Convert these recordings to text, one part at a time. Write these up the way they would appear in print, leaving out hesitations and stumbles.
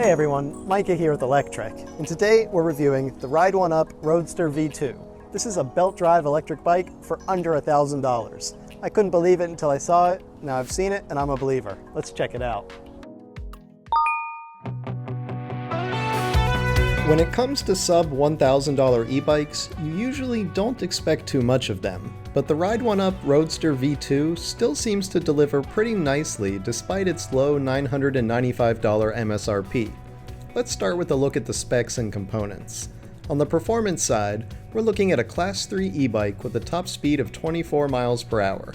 Hey everyone, Micah here with Electrek, and today we're reviewing the Ride1Up Roadster V2. This is a belt drive electric bike for under $1,000. I couldn't believe it until I saw it. Now I've seen it and I'm a believer. Let's check it out. When it comes to sub $1,000 e-bikes, you usually don't expect too much of them, but the Ride1Up Roadster V2 still seems to deliver pretty nicely despite its low $995 MSRP. Let's start with a look at the specs and components. On the performance side, we're looking at a Class 3 e-bike with a top speed of 24 miles per hour.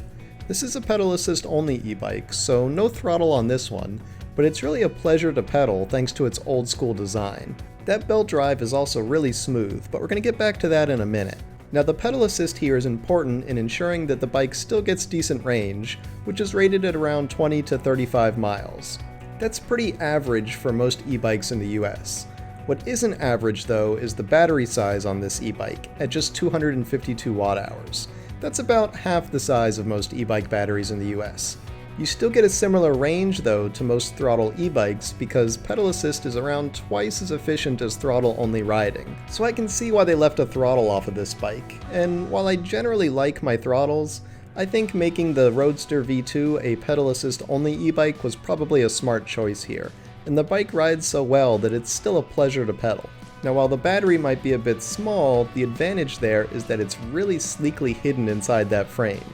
This is a pedal assist only e-bike, so no throttle on this one, but it's really a pleasure to pedal thanks to its old school design. That belt drive is also really smooth, but we're going to get back to that in a minute. Now the pedal assist here is important in ensuring that the bike still gets decent range, which is rated at around 20 to 35 miles. That's pretty average for most e-bikes in the US. What isn't average though is the battery size on this e-bike at just 252 watt-hours. That's about half the size of most e-bike batteries in the US. You still get a similar range though to most throttle e-bikes because pedal assist is around twice as efficient as throttle only riding. So I can see why they left a throttle off of this bike, and while I generally like my throttles, I think making the Roadster V2 a pedal assist only e-bike was probably a smart choice here, and the bike rides so well that it's still a pleasure to pedal. Now while the battery might be a bit small, the advantage there is that it's really sleekly hidden inside that frame.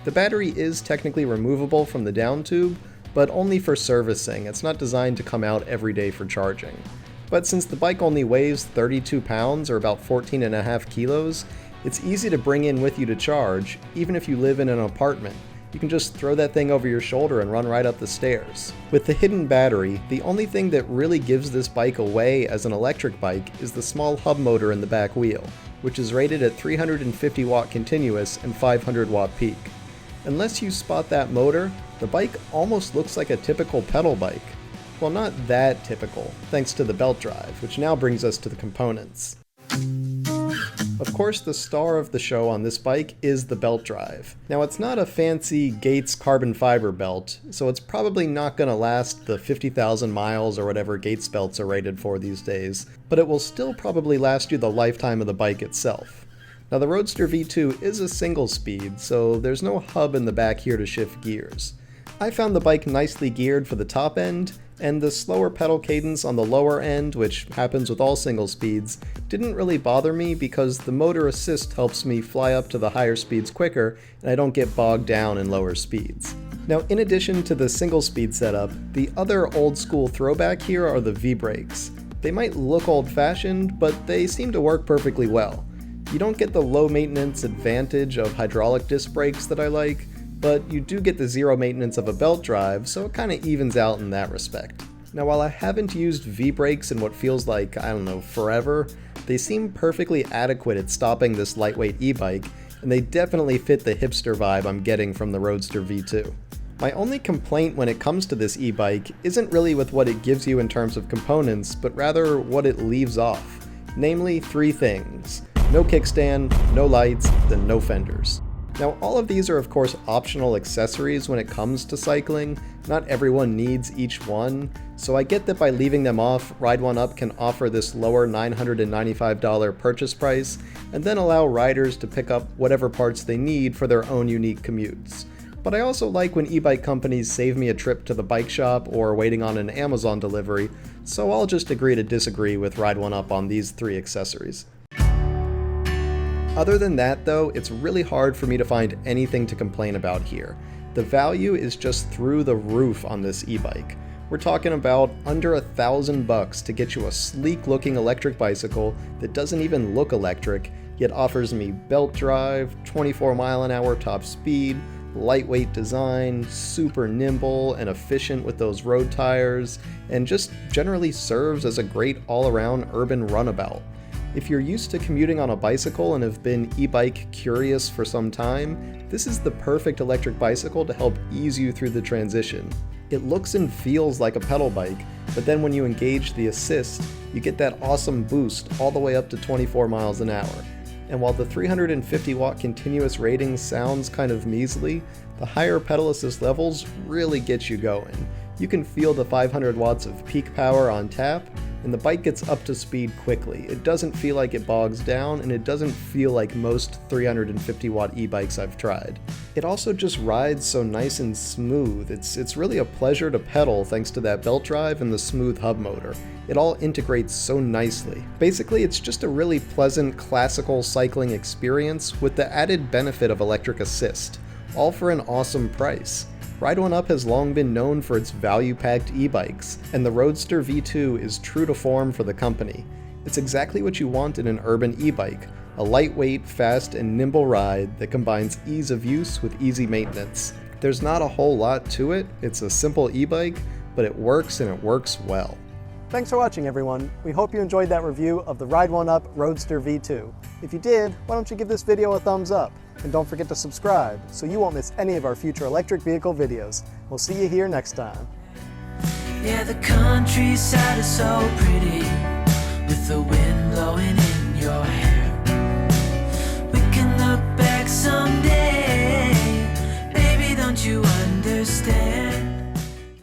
The battery is technically removable from the down tube, but only for servicing. It's not designed to come out every day for charging. But since the bike only weighs 32 pounds or about 14.5 kilos, it's easy to bring in with you to charge, even if you live in an apartment. You can just throw that thing over your shoulder and run right up the stairs. With the hidden battery, the only thing that really gives this bike away as an electric bike is the small hub motor in the back wheel, which is rated at 350 watt continuous and 500 watt peak. Unless you spot that motor, the bike almost looks like a typical pedal bike. Well, not that typical, thanks to the belt drive, which now brings us to the components. Of course, the star of the show on this bike is the belt drive. Now, it's not a fancy Gates carbon fiber belt, so it's probably not going to last the 50,000 miles or whatever Gates belts are rated for these days, but it will still probably last you the lifetime of the bike itself. Now the Roadster V2 is a single speed, so there's no hub in the back here to shift gears. I found the bike nicely geared for the top end, and the slower pedal cadence on the lower end, which happens with all single speeds, didn't really bother me because the motor assist helps me fly up to the higher speeds quicker, and I don't get bogged down in lower speeds. Now in addition to the single speed setup, the other old school throwback here are the V-brakes. They might look old-fashioned, but they seem to work perfectly well. You don't get the low maintenance advantage of hydraulic disc brakes that I like, but you do get the zero maintenance of a belt drive, so it kind of evens out in that respect. Now while I haven't used V-brakes in what feels like, I don't know, forever, they seem perfectly adequate at stopping this lightweight e-bike, and they definitely fit the hipster vibe I'm getting from the Roadster V2. My only complaint when it comes to this e-bike isn't really with what it gives you in terms of components, but rather what it leaves off. Namely, three things. No kickstand, no lights, then no fenders. Now all of these are of course optional accessories when it comes to cycling. Not everyone needs each one, so I get that by leaving them off, Ride1Up can offer this lower $995 purchase price and then allow riders to pick up whatever parts they need for their own unique commutes. But I also like when e-bike companies save me a trip to the bike shop or waiting on an Amazon delivery, so I'll just agree to disagree with Ride1Up on these three accessories. Other than that though, it's really hard for me to find anything to complain about here. The value is just through the roof on this e-bike. We're talking about under $1,000 to get you a sleek looking electric bicycle that doesn't even look electric, yet offers me belt drive, 24 mile/an-hour top speed, lightweight design, super nimble and efficient with those road tires, and just generally serves as a great all-around urban runabout. If you're used to commuting on a bicycle and have been e-bike curious for some time, this is the perfect electric bicycle to help ease you through the transition. It looks and feels like a pedal bike, but then when you engage the assist, you get that awesome boost all the way up to 24 miles an hour. And while the 350 watt continuous rating sounds kind of measly, the higher pedal assist levels really get you going. You can feel the 500 watts of peak power on tap, and the bike gets up to speed quickly. It doesn't feel like it bogs down, and it doesn't feel like most 350 watt e-bikes I've tried. It also just rides so nice and smooth. It's really a pleasure to pedal thanks to that belt drive and the smooth hub motor. It all integrates so nicely. Basically, it's just a really pleasant classical cycling experience with the added benefit of electric assist, all for an awesome price. Ride1Up has long been known for its value-packed e-bikes, and the Roadster V2 is true to form for the company. It's exactly what you want in an urban e-bike, a lightweight, fast, and nimble ride that combines ease of use with easy maintenance. There's not a whole lot to it, it's a simple e-bike, but it works and it works well. Thanks for watching, everyone. We hope you enjoyed that review of the Ride1Up Roadster V2. If you did, why don't you give this video a thumbs up? And don't forget to subscribe so you won't miss any of our future electric vehicle videos. We'll see you here next time. Yeah, the countryside is so pretty with the